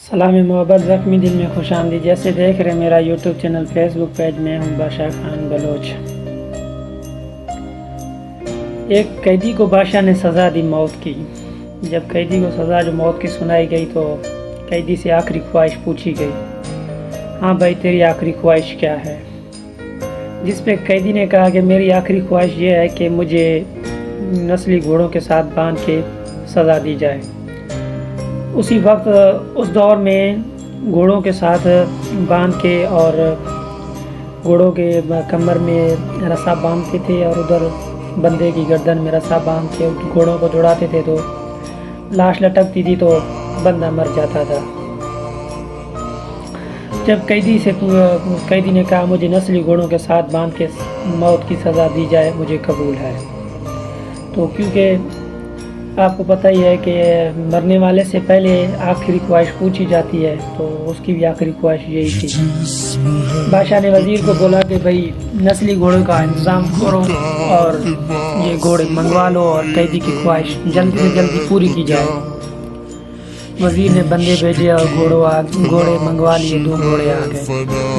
सलाम मोहब्बत ज़ख्मी दिल में खुश आमदी। जैसे देख रहे मेरा यूट्यूब चैनल फेसबुक पेज में हूँ बादशाह खान बलोच। एक कैदी को बादशाह ने सज़ा दी मौत की। जब कैदी को सज़ा जो मौत की सुनाई गई तो कैदी से आखिरी ख्वाहिश पूछी गई, हाँ भाई तेरी आखिरी ख्वाहिश क्या है? जिस पे कैदी ने कहा कि मेरी आखिरी ख्वाहिश ये है कि मुझे नस्ली घोड़ों के साथ बांध के सज़ा दी जाए। उसी वक्त उस दौर में घोड़ों के साथ बांध के और घोड़ों के कमर में रस्सा बांधते थे और उधर बंदे की गर्दन में रस्सा बांध के घोड़ों को दौड़ाते थे, तो लाश लटकती थी तो बंदा मर जाता था। जब कैदी ने कहा मुझे नस्ली घोड़ों के साथ बांध के मौत की सज़ा दी जाए, मुझे कबूल है। तो क्योंकि आपको पता ही है कि मरने वाले से पहले आखिरी ख्वाहिश पूछी जाती है, तो उसकी भी आखिरी ख्वाहिश यही थी। बादशाह ने वज़ीर को बोला कि भाई नस्ली घोड़ों का इंतज़ाम करो और ये घोड़े मंगवा लो और कैदी की ख्वाहिश जल्दी से जल्दी पूरी की जाए। वज़ीर ने बंदे भेजे और घोड़े मंगवा लिए। 2 घोड़े आ गए।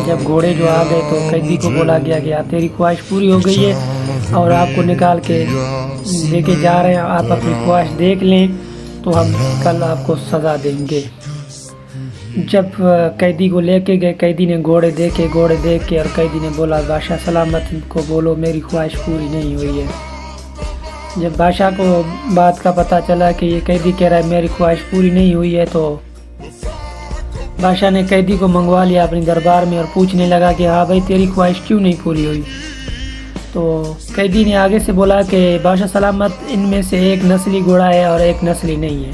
जब घोड़े जो आ गए तो कैदी को बोला गया कि तेरी ख्वाहिश पूरी हो गई है और आपको निकाल के लेके जा रहे हैं, आप अपनी ख्वाहिश देख लें तो हम कल आपको सज़ा देंगे। जब कैदी को लेके गए, कैदी ने घोड़े देख के और कैदी ने बोला बादशाह सलामत को बोलो मेरी ख्वाहिश पूरी नहीं हुई है। जब बादशाह को बात का पता चला कि ये कैदी कह रहा है मेरी ख्वाहिश पूरी नहीं हुई है, तो बादशाह ने कैदी को मंगवा लिया अपने दरबार में और पूछने लगा कि हाँ भाई तेरी ख्वाहिश क्यों नहीं पूरी हुई? तो कैदी ने आगे से बोला कि बादशाह सलामत इनमें से एक नस्ली घोड़ा है और एक नस्ली नहीं है।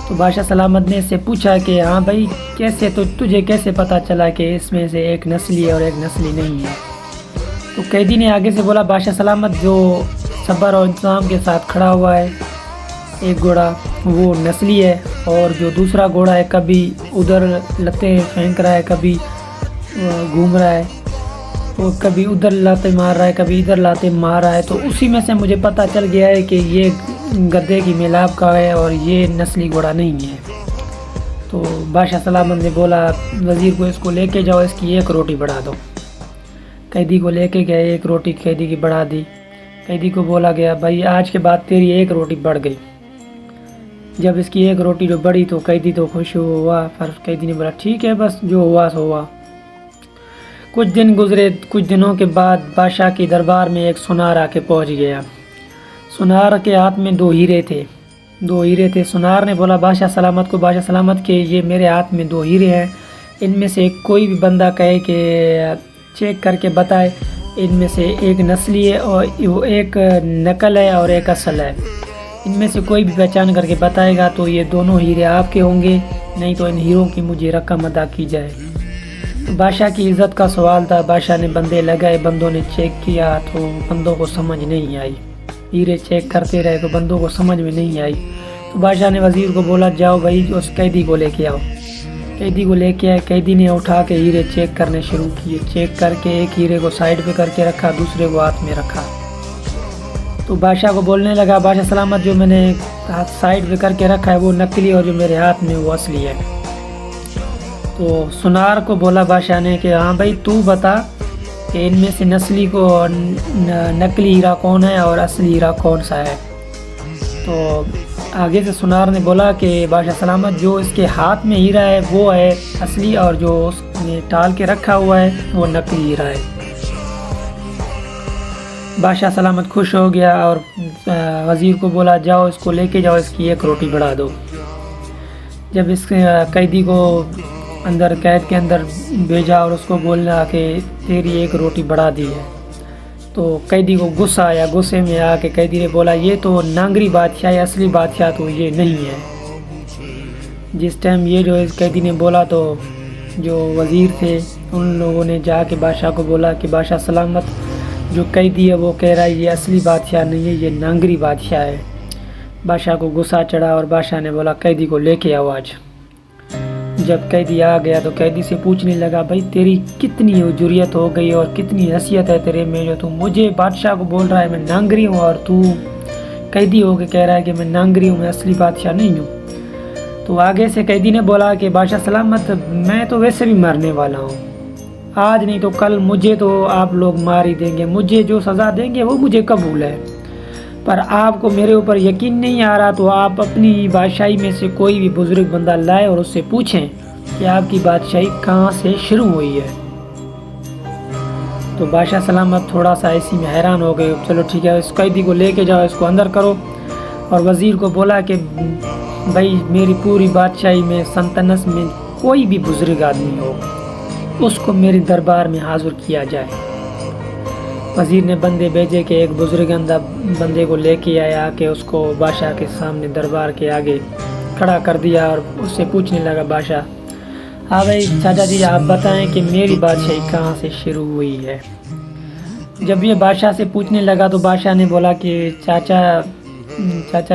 तो बादशाह सलामत ने इससे पूछा कि हाँ भाई कैसे, तो तुझे कैसे पता चला कि इसमें से एक नस्ली है और एक नस्ली नहीं है? तो कैदी ने आगे से बोला बादशाह सलामत जो सब्र और इंतज़ाम के साथ खड़ा हुआ है एक घोड़ा वो नस्ली है, और जो दूसरा घोड़ा है कभी उधर लते फेंक रहा है, कभी घूम रहा है, तो कभी उधर लाते मार रहा है, कभी इधर लाते मार रहा है। तो उसी में से मुझे पता चल गया है कि ये गद्दे की मिलाप का है और ये नस्ली घोड़ा नहीं है। तो बादशाह सलामत ने बोला वज़ीर को इसको लेके जाओ, इसकी 1 रोटी बढ़ा दो। कैदी को लेके गए, 1 रोटी कैदी की बढ़ा दी। कैदी को बोला गया भाई आज के बाद तेरी 1 रोटी बढ़ गई। जब इसकी 1 रोटी जो बढ़ी तो कैदी तो खुश हुआ, पर कैदी ने बोला ठीक है बस जो हुआ सो हुआ। कुछ दिन गुजरे। कुछ दिनों के बाद बादशाह के दरबार में एक सुनार आके पहुंच गया। सुनार के हाथ में 2 हीरे थे। सुनार ने बोला बादशाह सलामत को, बादशाह सलामत के ये मेरे हाथ में 2 हीरे हैं, इनमें से कोई भी बंदा कहे कि चेक करके बताए इनमें से एक नस्ली है और वो एक नकल है और एक असल है। इनमें से कोई भी पहचान करके बताएगा तो ये दोनों हीरे आपके होंगे, नहीं तो इन हीरों की मुझे रकम अदा की जाए। तो बादशाह की इज़्ज़त का सवाल था। बादशाह ने बंदे लगाए, बंदों ने चेक किया तो बंदों को समझ नहीं आई। हीरे चेक करते रहे तो बंदों को समझ में नहीं आई। तो बादशाह ने वज़ीर को बोला जाओ भाई उस कैदी को लेके आओ। कैदी को लेके आए। कैदी ने उठा के हीरे चेक करने शुरू किए। चेक करके एक हीरे को साइड पे करके रखा, दूसरे को हाथ में रखा। तो बादशाह को बोलने लगा बादशाह सलामत जो मैंने हाथ साइड पे करके रखा है वो नकली और जो मेरे हाथ में वो असली है। तो सुनार को बोला बादशाह ने कि हाँ भाई तू बता कि इनमें से नस्ली को नकली हीरा कौन है और असली हीरा कौन सा है? तो आगे से सुनार ने बोला कि बादशाह सलामत जो इसके हाथ में हीरा है वो है असली और जो उसने टाल के रखा हुआ है वो नकली हीरा है। बादशाह सलामत खुश हो गया और वज़ीर को बोला जाओ इसको लेके जाओ, इसकी 1 रोटी बढ़ा दो। जब इस कैदी को अंदर कैद के अंदर भेजा और उसको बोलना कि तेरी 1 रोटी बढ़ा दी है, तो कैदी को गुस्सा आया। गुस्से में आके कैदी ने बोला ये तो नांगरी बादशाह है, असली बादशाह तो ये नहीं है। जिस टाइम ये जो इस कैदी ने बोला तो जो वज़ीर थे उन लोगों ने जाके बादशाह को बोला कि बादशाह सलामत जो कैदी है वो कह रहा है ये असली बादशाह नहीं है, ये नांगरी बादशाह है। बादशाह को गुस्सा चढ़ा और बादशाह ने बोला कैदी को लेके आओ आज। जब कैदी आ गया तो कैदी से पूछने लगा भाई तेरी कितनी जुर्रियत हो गई और कितनी हैसियत है तेरे में जो तू मुझे बादशाह को बोल रहा है मैं नांगरी हूँ और तू कैदी हो के कह रहा है कि मैं नांगरी हूँ, मैं असली बादशाह नहीं हूँ। تو آگے سے قیدی نے بولا کہ بادشاہ سلامت، میں تو ویسے بھی مرنے والا ہوں، آج نہیں تو کل مجھے تو آپ لوگ مار ہی دیں گے، مجھے جو سزا دیں گے وہ مجھے قبول ہے، پر آپ کو میرے اوپر یقین نہیں آ رہا تو آپ اپنی بادشاہی میں سے کوئی بھی بزرگ بندہ لائے اور اس سے پوچھیں کہ آپ کی بادشاہی کہاں سے شروع ہوئی ہے۔ تو بادشاہ سلامت تھوڑا سا ایسی میں حیران ہو گئے، چلو ٹھیک ہے، اس قیدی کو لے کے جاؤ، اس کو اندر کرو، اور وزیر کو بولا کہ بھائی میری پوری بادشاہی میں سلطنت میں کوئی بھی بزرگ آدمی ہو اس کو میرے دربار میں حاضر کیا جائے۔ وزیر نے بندے بھیجے کہ ایک بزرگ بندے کو لے کے آیا کہ اس کو بادشاہ کے سامنے دربار کے آگے کھڑا کر دیا اور اس سے پوچھنے لگا، بادشاہ ہاں بھائی چاچا جی آپ بتائیں کہ میری بادشاہی کہاں سے شروع ہوئی ہے۔ جب یہ بادشاہ سے پوچھنے لگا تو بادشاہ نے بولا کہ چاچا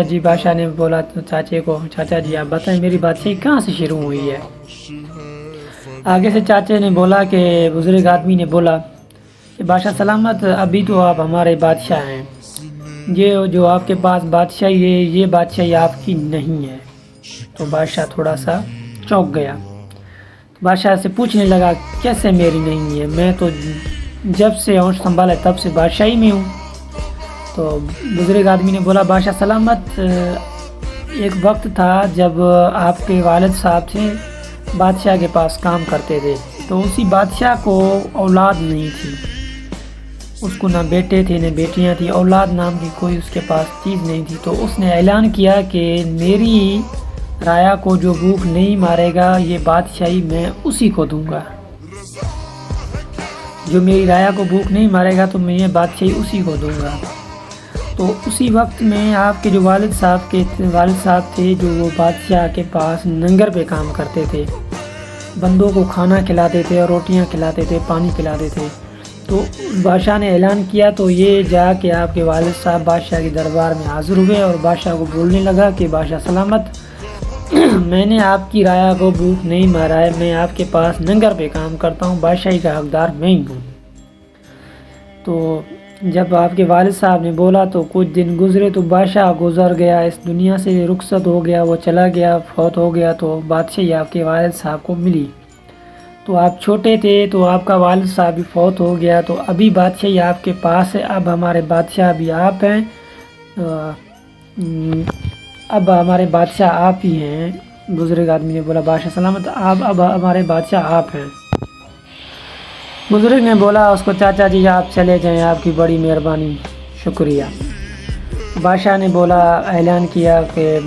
جی، بادشاہ نے بولا چاچے کو، چاچا جی آپ بتائیں میری بادشاہی کہاں سے شروع ہوئی ہے۔ آگے سے چاچے نے بولا کہ بزرگ آدمی نے بولا کہ بادشاہ سلامت، ابھی تو آپ ہمارے بادشاہ ہیں، یہ جو آپ کے پاس بادشاہی ہے یہ بادشاہی آپ کی نہیں ہے۔ تو بادشاہ تھوڑا سا چونک گیا، بادشاہ سے پوچھنے لگا کیسے میری نہیں ہے، میں تو جب سے ہوش سنبھالا تب سے بادشاہی میں ہوں۔ تو بزرگ آدمی نے بولا بادشاہ سلامت، ایک وقت تھا جب آپ کے والد صاحب تھے بادشاہ کے پاس کام کرتے تھے، تو اسی بادشاہ کو اولاد نہیں تھی، اس کو نہ بیٹے تھے نہ بیٹیاں تھیں، اولاد نام کی کوئی اس کے پاس چیز نہیں تھی۔ تو اس نے اعلان کیا کہ میری رایا کو جو بھوک نہیں مارے گا یہ بادشاہی میں اسی کو دوں گا، جو میری رایا کو بھوک نہیں مارے گا تو میں یہ بادشاہی اسی کو دوں گا۔ تو اسی وقت میں آپ کے جو والد صاحب تھے جو وہ بادشاہ کے پاس لنگر پہ کام کرتے تھے، بندوں کو کھانا کھلاتے تھے اور روٹیاں کھلاتے تھے، پانی پلاتے تھے۔ تو بادشاہ نے اعلان کیا تو یہ جا کے آپ کے والد صاحب بادشاہ کے دربار میں حاضر ہوئے اور بادشاہ کو بولنے لگا کہ بادشاہ سلامت، میں نے آپ کی رایا کو بھوک نہیں مارا ہے، میں آپ کے پاس لنگر پہ کام کرتا ہوں، بادشاہی کا حقدار میں ہی ہوں۔ تو جب آپ کے والد صاحب نے بولا تو کچھ دن گزرے تو بادشاہ گزر گیا، اس دنیا سے رخصت ہو گیا، وہ چلا گیا، فوت ہو گیا، تو بادشاہی آپ کے والد صاحب کو ملی۔ تو آپ چھوٹے تھے تو آپ کا والد صاحب بھی فوت ہو گیا، تو ابھی بادشاہی آپ کے پاس ہے، اب ہمارے بادشاہ بھی آپ ہیں، اب ہمارے بادشاہ آپ ہی ہیں۔ بزرگ آدمی نے بولا بادشاہ سلامت، اب ہمارے بادشاہ آپ ہیں۔ بزرگ نے بولا اس کو چاچا جی آپ چلے جائیں، آپ کی بڑی مہربانی، شکریہ۔ بادشاہ نے بولا، اعلان کیا کہ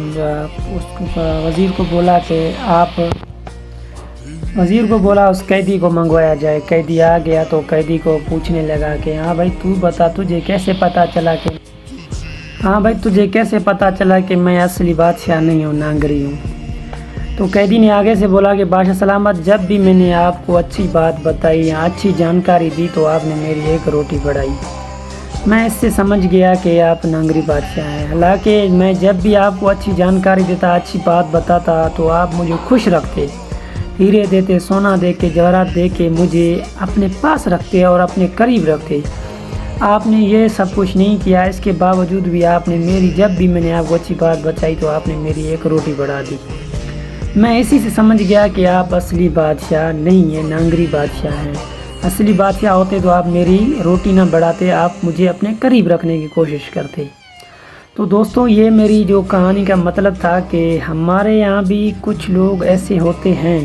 وزیر کو بولا کہ وزیر کو بولا اس قیدی کو منگوایا جائے۔ قیدی آ گیا تو قیدی کو پوچھنے لگا کہ ہاں بھائی تو بتا، تجھے کیسے پتہ چلا کہ میں اصلی بادشاہ نہیں ہوں، نانگری ہوں۔ تو قیدی نے آگے سے بولا کہ بادشاہ سلامت، جب بھی میں نے آپ کو اچھی بات بتائی یا اچھی جانکاری دی تو آپ نے میری ایک روٹی بڑھائی، میں اس سے سمجھ گیا کہ آپ نانگری بادشاہ ہیں۔ حالانکہ میں جب بھی آپ کو اچھی جانکاری دیتا، اچھی بات بتاتا تو آپ مجھے خوش رکھتے، ہیرے دیتے، سونا دے کے، جواہرات دے کے مجھے اپنے پاس رکھتے اور اپنے قریب رکھتے۔ آپ نے یہ سب کچھ نہیں کیا، اس کے باوجود بھی آپ نے جب بھی میں نے آپ کو اچھی بات بتائی تو آپ نے میری ایک روٹی بڑھا دی۔ میں اسی سے سمجھ گیا کہ آپ اصلی بادشاہ نہیں ہیں، نانگری بادشاہ ہیں۔ اصلی بادشاہ ہوتے تو آپ میری روٹی نہ بڑھاتے، آپ مجھے اپنے قریب رکھنے کی کوشش کرتے۔ تو دوستوں، یہ میری جو کہانی کا مطلب تھا کہ ہمارے یہاں بھی کچھ لوگ ایسے ہوتے ہیں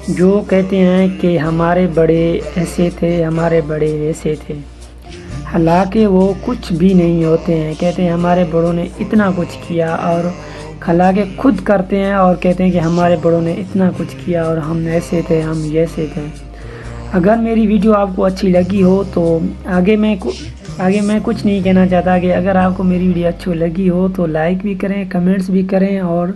جو کہتے ہیں کہ ہمارے بڑے ایسے تھے، ہمارے بڑے ویسے تھے، حالانکہ وہ کچھ بھی نہیں ہوتے ہیں۔ کہتے ہیں ہمارے بڑوں نے اتنا کچھ کیا، اور حالانکہ خود کرتے ہیں اور کہتے ہیں کہ ہمارے بڑوں نے اتنا کچھ کیا اور ہم ایسے تھے، ہم ایسے تھے۔ اگر میری ویڈیو آپ کو اچھی لگی ہو تو آگے میں کچھ نہیں کہنا چاہتا کہ اگر آپ کو میری ویڈیو اچھی لگی ہو تو لائک بھی کریں، کمنٹس بھی کریں اور